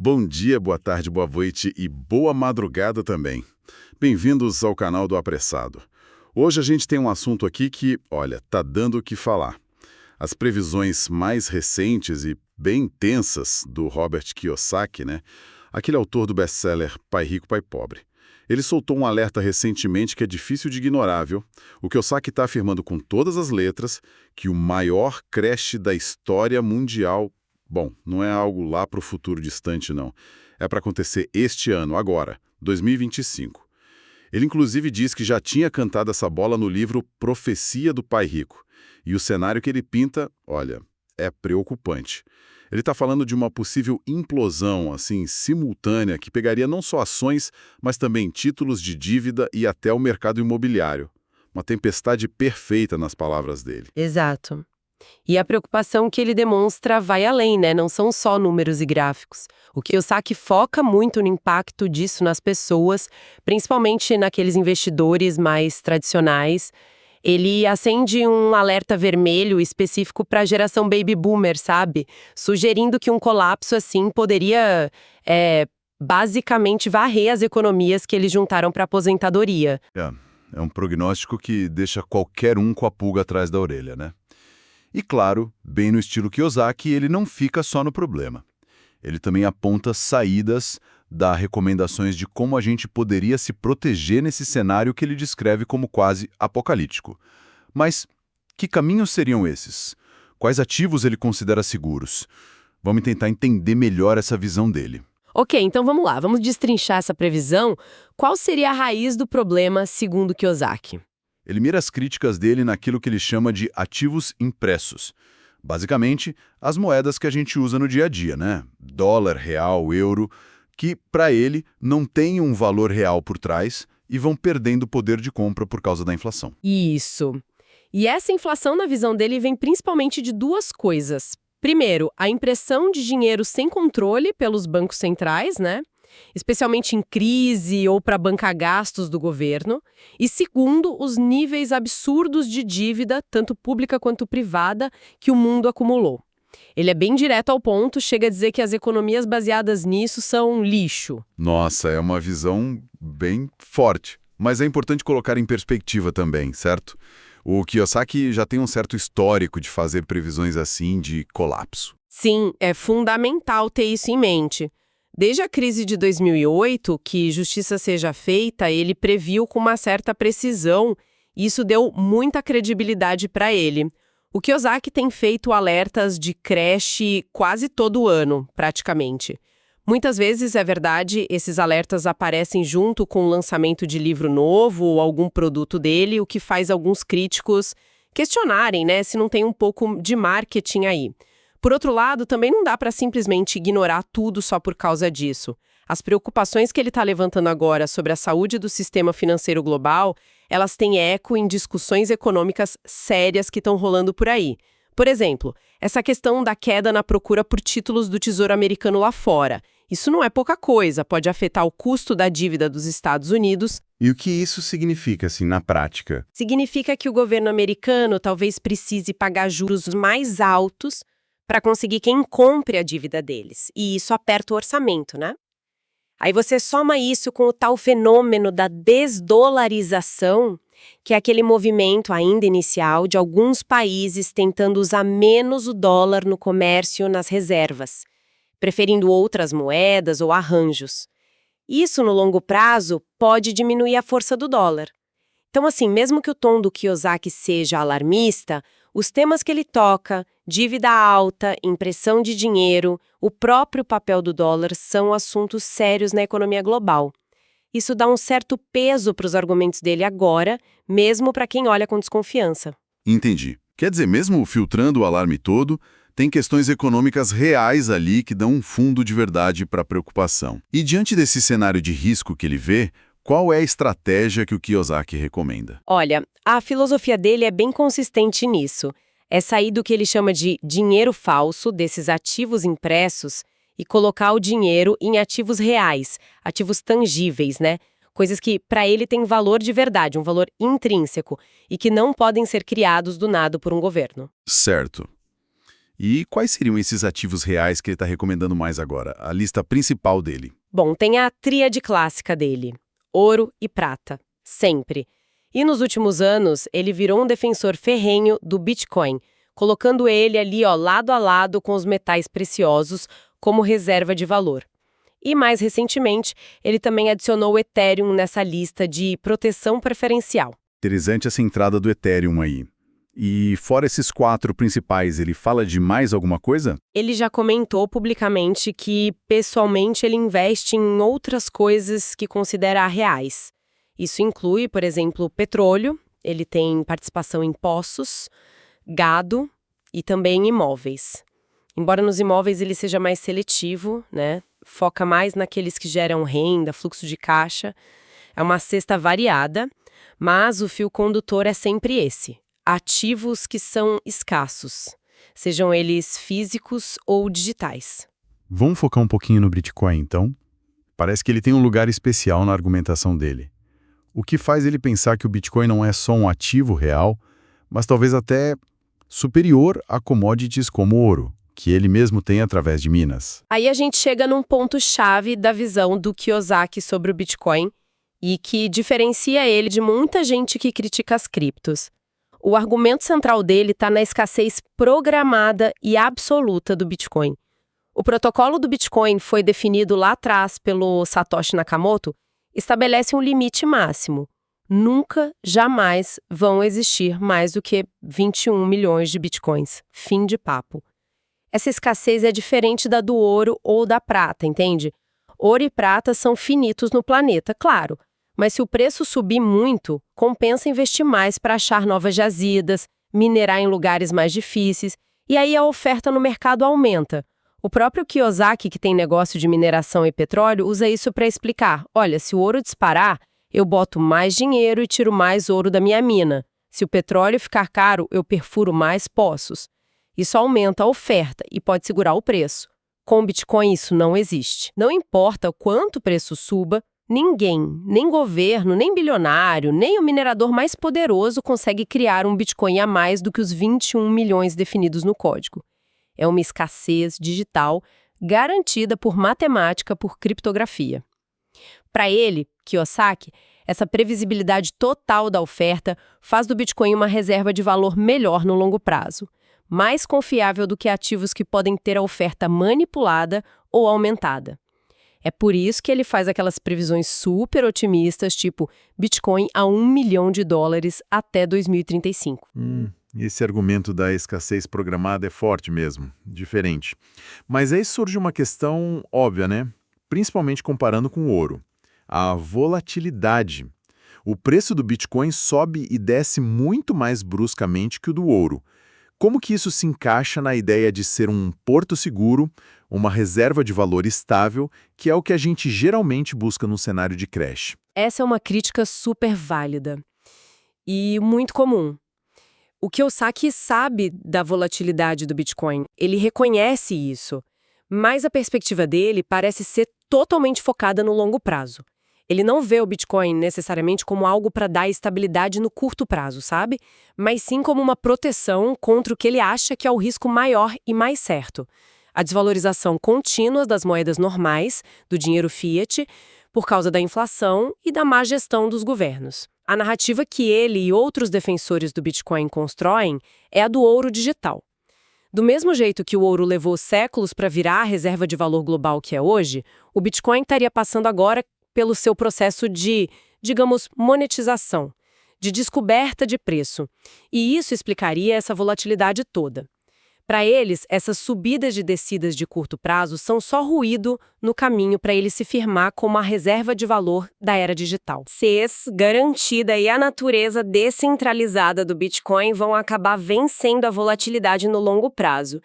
Bom dia, boa tarde, boa noite e boa madrugada também. Bem-vindos ao canal do Apressado. Hoje a gente tem um assunto aqui que, olha, tá dando o que falar. As previsões mais recentes e bem intensas do Robert Kiyosaki, né? Aquele autor do best-seller Pai Rico, Pai Pobre. Ele soltou um alerta recentemente que é difícil de ignorar, viu? O Kiyosaki está afirmando com todas as letras que o maior crash da história mundial, bom, não é algo lá para o futuro distante, não. É para acontecer este ano, agora, 2025. Ele inclusive diz que já tinha cantado essa bola no livro Profecia do Pai Rico. E o cenário que ele pinta, olha, é preocupante. Ele está falando de uma possível implosão, assim, simultânea, que pegaria não só ações, mas também títulos de dívida e até o mercado imobiliário. Uma tempestade perfeita nas palavras dele. Exato. E a preocupação que ele demonstra vai além, né? Não são só números e gráficos. O Kiyosaki foca muito no impacto disso nas pessoas, principalmente naqueles investidores mais tradicionais. Ele acende um alerta vermelho específico para a geração baby boomer, sabe? Sugerindo que um colapso assim poderia, basicamente, varrer as economias que eles juntaram para a aposentadoria. É um prognóstico que deixa qualquer um com a pulga atrás da orelha, né? E claro, bem no estilo Kiyosaki, ele não fica só no problema. Ele também aponta saídas, dá recomendações de como a gente poderia se proteger nesse cenário que ele descreve como quase apocalíptico. Mas que caminhos seriam esses? Quais ativos ele considera seguros? Vamos tentar entender melhor essa visão dele. Ok, então vamos lá, vamos destrinchar essa previsão. Qual seria a raiz do problema, segundo Kiyosaki? Ele mira as críticas dele naquilo que ele chama de ativos impressos. Basicamente, as moedas que a gente usa no dia a dia, né? Dólar, real, euro, que, para ele, não têm um valor real por trás e vão perdendo poder de compra por causa da inflação. Isso. E essa inflação, na visão dele, vem principalmente de duas coisas. Primeiro, a impressão de dinheiro sem controle pelos bancos centrais, né? Especialmente em crise ou para bancar gastos do governo. E segundo, os níveis absurdos de dívida, tanto pública quanto privada, que o mundo acumulou. Ele é bem direto ao ponto, chega a dizer que as economias baseadas nisso são lixo. Nossa, é uma visão bem forte. Mas é importante colocar em perspectiva também, certo? O Kiyosaki já tem um certo histórico de fazer previsões assim de colapso. Sim, é fundamental ter isso em mente. Desde a crise de 2008, que justiça seja feita, ele previu com uma certa precisão, e isso deu muita credibilidade para ele. O Kiyosaki tem feito alertas de crash quase todo ano, praticamente. Muitas vezes, é verdade, esses alertas aparecem junto com o lançamento de livro novo ou algum produto dele, o que faz alguns críticos questionarem, né, se não tem um pouco de marketing aí. Por outro lado, também não dá para simplesmente ignorar tudo só por causa disso. As preocupações que ele está levantando agora sobre a saúde do sistema financeiro global, elas têm eco em discussões econômicas sérias que estão rolando por aí. Por exemplo, essa questão da queda na procura por títulos do Tesouro Americano lá fora. Isso não é pouca coisa, pode afetar o custo da dívida dos Estados Unidos. E o que isso significa, assim, na prática? Significa que o governo americano talvez precise pagar juros mais altos para conseguir quem compre a dívida deles. E isso aperta o orçamento, né? Aí você soma isso com o tal fenômeno da desdolarização, que é aquele movimento ainda inicial de alguns países tentando usar menos o dólar no comércio nas reservas, preferindo outras moedas ou arranjos. Isso, no longo prazo, pode diminuir a força do dólar. Então, assim, mesmo que o tom do Kiyosaki seja alarmista, os temas que ele toca, dívida alta, impressão de dinheiro, o próprio papel do dólar são assuntos sérios na economia global. Isso dá um certo peso para os argumentos dele agora, mesmo para quem olha com desconfiança. Entendi. Quer dizer, mesmo filtrando o alarme todo, tem questões econômicas reais ali que dão um fundo de verdade para a preocupação. E diante desse cenário de risco que ele vê, qual é a estratégia que o Kiyosaki recomenda? Olha, a filosofia dele é bem consistente nisso. É sair do que ele chama de dinheiro falso, desses ativos impressos, e colocar o dinheiro em ativos reais, ativos tangíveis, né? Coisas que, para ele, têm valor de verdade, um valor intrínseco, e que não podem ser criados do nada por um governo. Certo. E quais seriam esses ativos reais que ele está recomendando mais agora? A lista principal dele. Bom, tem a tríade clássica dele: ouro e prata, sempre. E nos últimos anos, ele virou um defensor ferrenho do Bitcoin, colocando ele ali, ó, lado a lado com os metais preciosos como reserva de valor. E mais recentemente, ele também adicionou o Ethereum nessa lista de proteção preferencial. Interessante essa entrada do Ethereum aí. E fora esses 4 principais, ele fala de mais alguma coisa? Ele já comentou publicamente que, pessoalmente, ele investe em outras coisas que considera reais. Isso inclui, por exemplo, petróleo, ele tem participação em poços, gado e também em imóveis. Embora nos imóveis ele seja mais seletivo, né? Foca mais naqueles que geram renda, fluxo de caixa. É uma cesta variada, mas o fio condutor é sempre esse: ativos que são escassos, sejam eles físicos ou digitais. Vamos focar um pouquinho no Bitcoin, então? Parece que ele tem um lugar especial na argumentação dele. O que faz ele pensar que o Bitcoin não é só um ativo real, mas talvez até superior a commodities como o ouro, que ele mesmo tem através de minas. Aí a gente chega num ponto-chave da visão do Kiyosaki sobre o Bitcoin e que diferencia ele de muita gente que critica as criptos. O argumento central dele está na escassez programada e absoluta do Bitcoin. O protocolo do Bitcoin foi definido lá atrás pelo Satoshi Nakamoto, estabelece um limite máximo. Nunca, jamais vão existir mais do que 21 milhões de Bitcoins. Fim de papo. Essa escassez é diferente da do ouro ou da prata, entende? Ouro e prata são finitos no planeta, claro. Mas se o preço subir muito, compensa investir mais para achar novas jazidas, minerar em lugares mais difíceis, e aí a oferta no mercado aumenta. O próprio Kiyosaki, que tem negócio de mineração e petróleo, usa isso para explicar: olha, se o ouro disparar, eu boto mais dinheiro e tiro mais ouro da minha mina. Se o petróleo ficar caro, eu perfuro mais poços. Isso aumenta a oferta e pode segurar o preço. Com o Bitcoin isso não existe. Não importa quanto o preço suba, ninguém, nem governo, nem bilionário, nem o minerador mais poderoso consegue criar um Bitcoin a mais do que os 21 milhões definidos no código. É uma escassez digital garantida por matemática, por criptografia. Para ele, Kiyosaki, essa previsibilidade total da oferta faz do Bitcoin uma reserva de valor melhor no longo prazo, mais confiável do que ativos que podem ter a oferta manipulada ou aumentada. É por isso que ele faz aquelas previsões super otimistas, tipo Bitcoin a $1 milhão até 2035. Esse argumento da escassez programada é forte mesmo, diferente. Mas aí surge uma questão óbvia, né? Principalmente comparando com o ouro. A volatilidade. O preço do Bitcoin sobe e desce muito mais bruscamente que o do ouro. Como que isso se encaixa na ideia de ser um porto seguro, uma reserva de valor estável, que é o que a gente geralmente busca num cenário de crash? Essa é uma crítica super válida e muito comum. O Kiyosaki sabe da volatilidade do Bitcoin, ele reconhece isso, mas a perspectiva dele parece ser totalmente focada no longo prazo. Ele não vê o Bitcoin necessariamente como algo para dar estabilidade no curto prazo, sabe? Mas sim como uma proteção contra o que ele acha que é o risco maior e mais certo: a desvalorização contínua das moedas normais, do dinheiro fiat, por causa da inflação e da má gestão dos governos. A narrativa que ele e outros defensores do Bitcoin constroem é a do ouro digital. Do mesmo jeito que o ouro levou séculos para virar a reserva de valor global que é hoje, o Bitcoin estaria passando agora pelo seu processo de, digamos, monetização, de descoberta de preço. E isso explicaria essa volatilidade toda. Para eles, essas subidas e descidas de curto prazo são só ruído no caminho para ele se firmar como a reserva de valor da era digital. Garantida e a natureza descentralizada do Bitcoin vão acabar vencendo a volatilidade no longo prazo.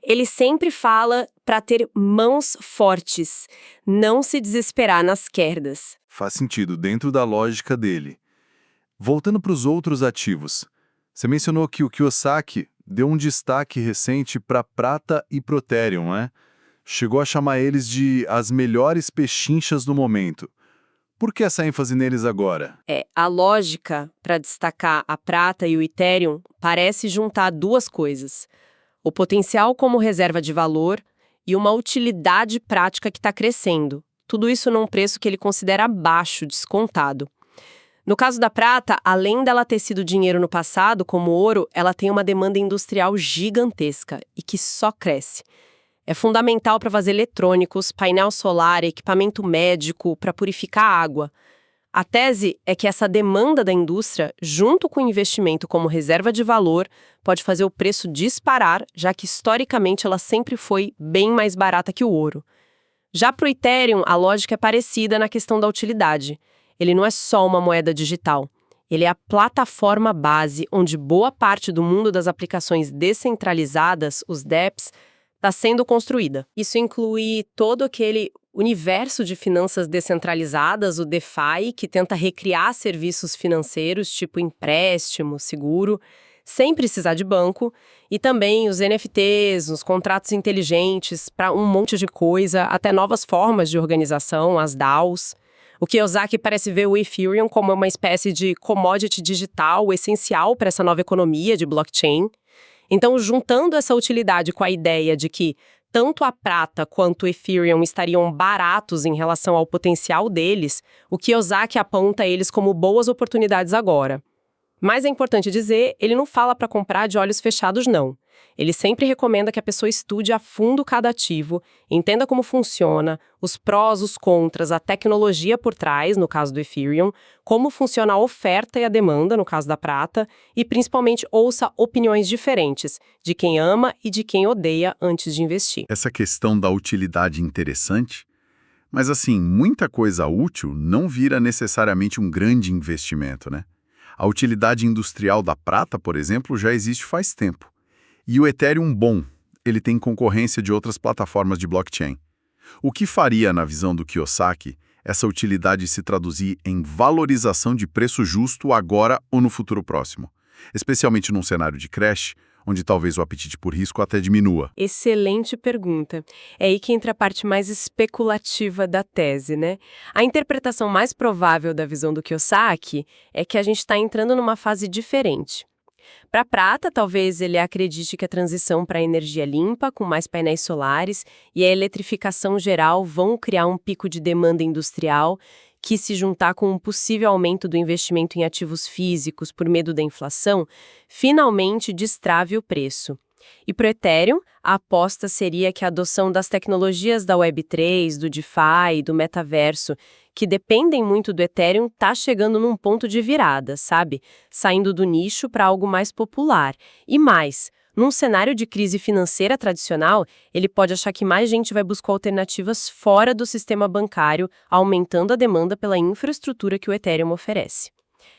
Ele sempre fala para ter mãos fortes, não se desesperar nas quedas. Faz sentido, dentro da lógica dele. Voltando para os outros ativos, você mencionou que o Kiyosaki deu um destaque recente para prata e pro Ethereum, né? Chegou a chamar eles de as melhores pechinchas do momento. Por que essa ênfase neles agora? A lógica para destacar a prata e o Ethereum parece juntar duas coisas. o potencial como reserva de valor e uma utilidade prática que está crescendo. Tudo isso num preço que ele considera baixo, descontado. No caso da prata, além dela ter sido dinheiro no passado, como ouro, ela tem uma demanda industrial gigantesca e que só cresce. É fundamental para fazer eletrônicos, painel solar, equipamento médico, para purificar a água. A tese é que essa demanda da indústria, junto com o investimento como reserva de valor, pode fazer o preço disparar, já que historicamente ela sempre foi bem mais barata que o ouro. Já para o Ethereum, a lógica é parecida na questão da utilidade. Ele não é só uma moeda digital. Ele é a plataforma base onde boa parte do mundo das aplicações descentralizadas, os dApps, está sendo construída. Isso inclui todo aquele universo de finanças descentralizadas, o DeFi, que tenta recriar serviços financeiros tipo empréstimo, seguro, sem precisar de banco, e também os NFTs, os contratos inteligentes, para um monte de coisa, até novas formas de organização, as DAOs. O Kiyosaki parece ver o Ethereum como uma espécie de commodity digital essencial para essa nova economia de blockchain. Então, juntando essa utilidade com a ideia de que tanto a prata quanto o Ethereum estariam baratos em relação ao potencial deles, o Kiyosaki aponta eles como boas oportunidades agora. Mas é importante dizer, ele não fala para comprar de olhos fechados, não. Ele sempre recomenda que a pessoa estude a fundo cada ativo, entenda como funciona, os prós, os contras, a tecnologia por trás, no caso do Ethereum, como funciona a oferta e a demanda, no caso da prata, e principalmente ouça opiniões diferentes, de quem ama e de quem odeia antes de investir. Essa questão da utilidade é interessante, mas assim, muita coisa útil não vira necessariamente um grande investimento, né? A utilidade industrial da prata, por exemplo, já existe faz tempo. E o Ethereum bom, ele tem concorrência de outras plataformas de blockchain. O que faria, na visão do Kiyosaki, essa utilidade se traduzir em valorização de preço justo agora ou no futuro próximo? Especialmente num cenário de crash, onde talvez o apetite por risco até diminua. Excelente pergunta. É aí que entra a parte mais especulativa da tese, né? A interpretação mais provável da visão do Kiyosaki é que a gente está entrando numa fase diferente. Para a prata, talvez ele acredite que a transição para a energia limpa, com mais painéis solares, e a eletrificação geral vão criar um pico de demanda industrial que, se juntar com um possível aumento do investimento em ativos físicos por medo da inflação, finalmente destrave o preço. E para o Ethereum, a aposta seria que a adoção das tecnologias da Web3, do DeFi e do metaverso, que dependem muito do Ethereum, está chegando num ponto de virada, sabe? Saindo do nicho para algo mais popular. E mais, num cenário de crise financeira tradicional, ele pode achar que mais gente vai buscar alternativas fora do sistema bancário, aumentando a demanda pela infraestrutura que o Ethereum oferece.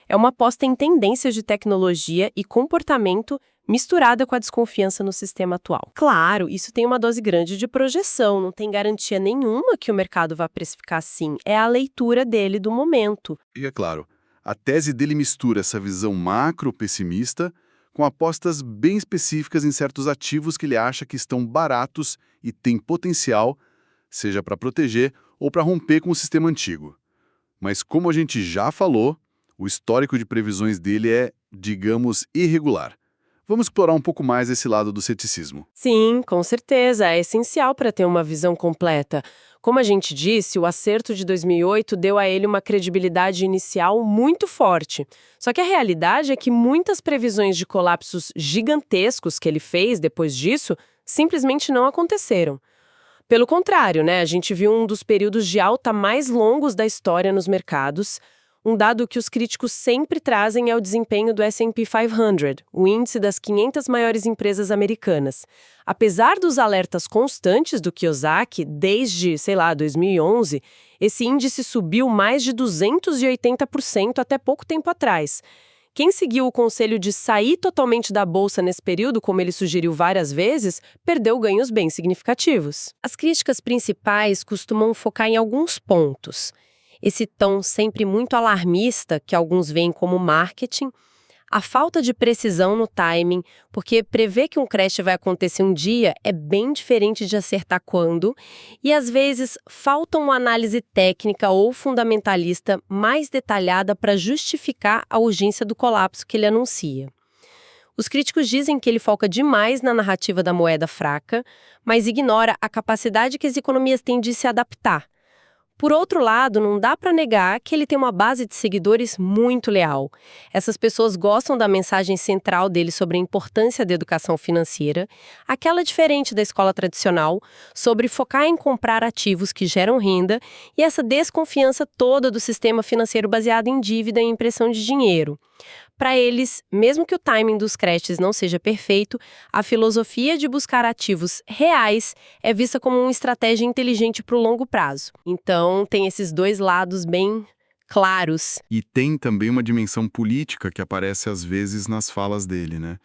É uma aposta em tendências de tecnologia e comportamento misturada com a desconfiança no sistema atual. Claro, isso tem uma dose grande de projeção, não tem garantia nenhuma que o mercado vá precificar assim. É a leitura dele do momento. E é claro, a tese dele mistura essa visão macro-pessimista com apostas bem específicas em certos ativos que ele acha que estão baratos e têm potencial, seja para proteger ou para romper com o sistema antigo. Mas como a gente já falou, o histórico de previsões dele é, digamos, irregular. Vamos explorar um pouco mais esse lado do ceticismo. Sim, com certeza, é essencial para ter uma visão completa. Como a gente disse, o acerto de 2008 deu a ele uma credibilidade inicial muito forte. Só que a realidade é que muitas previsões de colapsos gigantescos que ele fez depois disso simplesmente não aconteceram. Pelo contrário, né, a gente viu um dos períodos de alta mais longos da história nos mercados. Um dado que os críticos sempre trazem é o desempenho do S&P 500, o índice das 500 maiores empresas americanas. Apesar dos alertas constantes do Kiyosaki, desde, 2011, esse índice subiu mais de 280% até pouco tempo atrás. Quem seguiu o conselho de sair totalmente da bolsa nesse período, como ele sugeriu várias vezes, perdeu ganhos bem significativos. As críticas principais costumam focar em alguns pontos. Esse tom sempre muito alarmista, que alguns veem como marketing, a falta de precisão no timing, porque prever que um crash vai acontecer um dia é bem diferente de acertar quando, e às vezes falta uma análise técnica ou fundamentalista mais detalhada para justificar a urgência do colapso que ele anuncia. Os críticos dizem que ele foca demais na narrativa da moeda fraca, mas ignora a capacidade que as economias têm de se adaptar. Por outro lado, não dá para negar que ele tem uma base de seguidores muito leal. Essas pessoas gostam da mensagem central dele sobre a importância da educação financeira, aquela diferente da escola tradicional, sobre focar em comprar ativos que geram renda e essa desconfiança toda do sistema financeiro baseado em dívida e impressão de dinheiro. Para eles, mesmo que o timing dos crashes não seja perfeito, a filosofia de buscar ativos reais é vista como uma estratégia inteligente para o longo prazo. Então, tem esses dois lados bem claros. E tem também uma dimensão política que aparece às vezes nas falas dele, né?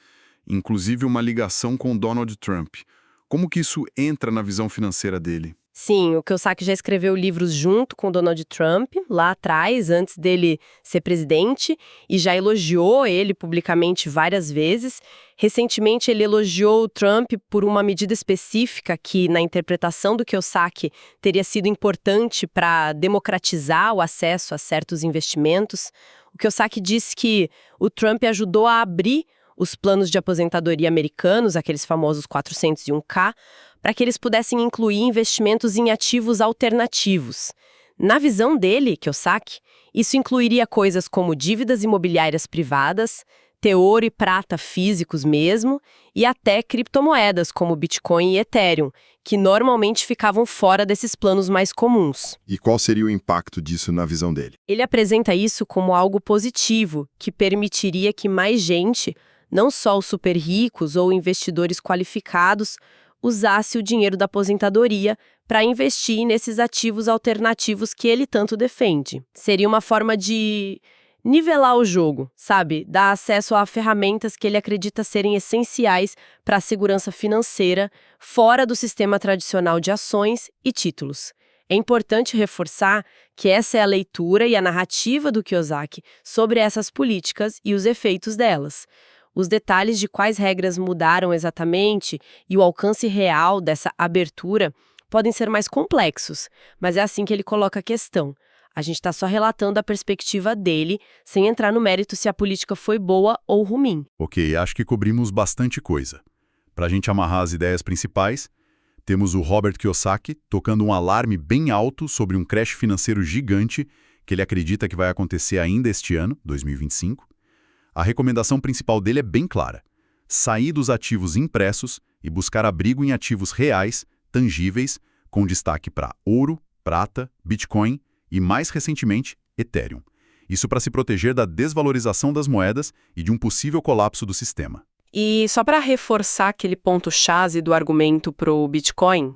Inclusive uma ligação com Donald Trump. Como que isso entra na visão financeira dele? Sim, o Kiyosaki já escreveu livros junto com Donald Trump, lá atrás, antes dele ser presidente, e já elogiou ele publicamente várias vezes. Recentemente, ele elogiou o Trump por uma medida específica que, na interpretação do Kiyosaki, teria sido importante para democratizar o acesso a certos investimentos. O Kiyosaki disse que o Trump ajudou a abrir os planos de aposentadoria americanos, aqueles famosos 401k, para que eles pudessem incluir investimentos em ativos alternativos. Na visão dele, Kiyosaki, isso incluiria coisas como dívidas imobiliárias privadas, ter ouro e prata físicos mesmo, e até criptomoedas como Bitcoin e Ethereum, que normalmente ficavam fora desses planos mais comuns. E qual seria o impacto disso na visão dele? Ele apresenta isso como algo positivo, que permitiria que mais gente, não só os super ricos ou investidores qualificados, usasse o dinheiro da aposentadoria para investir nesses ativos alternativos que ele tanto defende. Seria uma forma de nivelar o jogo, sabe? Dar acesso a ferramentas que ele acredita serem essenciais para a segurança financeira, fora do sistema tradicional de ações e títulos. É importante reforçar que essa é a leitura e a narrativa do Kiyosaki sobre essas políticas e os efeitos delas. Os detalhes de quais regras mudaram exatamente e o alcance real dessa abertura podem ser mais complexos, mas é assim que ele coloca a questão. A gente está só relatando a perspectiva dele, sem entrar no mérito se a política foi boa ou ruim. Ok, acho que cobrimos bastante coisa. Para a gente amarrar as ideias principais, temos o Robert Kiyosaki tocando um alarme bem alto sobre um crash financeiro gigante que ele acredita que vai acontecer ainda este ano, 2025. A recomendação principal dele é bem clara: sair dos ativos impressos e buscar abrigo em ativos reais, tangíveis, com destaque para ouro, prata, Bitcoin e, mais recentemente, Ethereum. Isso para se proteger da desvalorização das moedas e de um possível colapso do sistema. E só para reforçar aquele ponto-chave do argumento pro Bitcoin,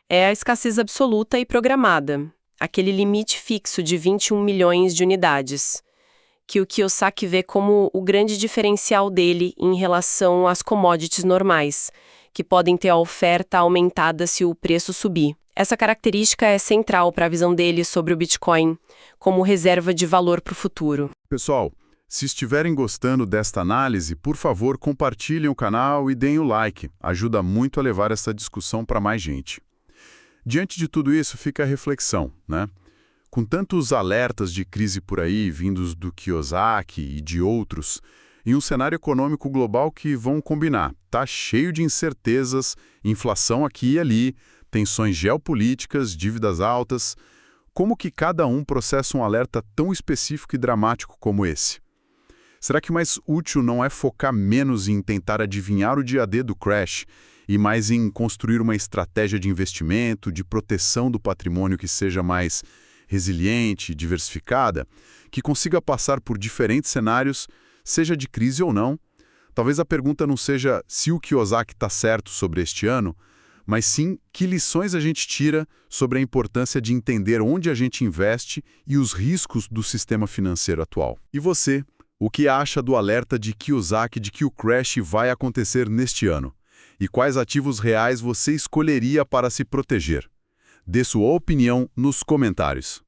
é a escassez absoluta e programada, aquele limite fixo de 21 milhões de unidades, que o Kiyosaki vê como o grande diferencial dele em relação às commodities normais, que podem ter a oferta aumentada se o preço subir. Essa característica é central para a visão dele sobre o Bitcoin como reserva de valor para o futuro. Pessoal, se estiverem gostando desta análise, por favor, compartilhem o canal e deem o like. Ajuda muito a levar essa discussão para mais gente. Diante de tudo isso, fica a reflexão, né? Com tantos alertas de crise por aí, vindos do Kiyosaki e de outros, em um cenário econômico global que, vão combinar, tá cheio de incertezas, inflação aqui e ali, tensões geopolíticas, dívidas altas, como que cada um processa um alerta tão específico e dramático como esse? Será que mais útil não é focar menos em tentar adivinhar o dia D do crash e mais em construir uma estratégia de investimento, de proteção do patrimônio que seja mais resiliente, diversificada, que consiga passar por diferentes cenários, seja de crise ou não? Talvez a pergunta não seja se o Kiyosaki está certo sobre este ano, mas sim que lições a gente tira sobre a importância de entender onde a gente investe e os riscos do sistema financeiro atual. E você, o que acha do alerta de Kiyosaki de que o crash vai acontecer neste ano? E quais ativos reais você escolheria para se proteger? Dê sua opinião nos comentários.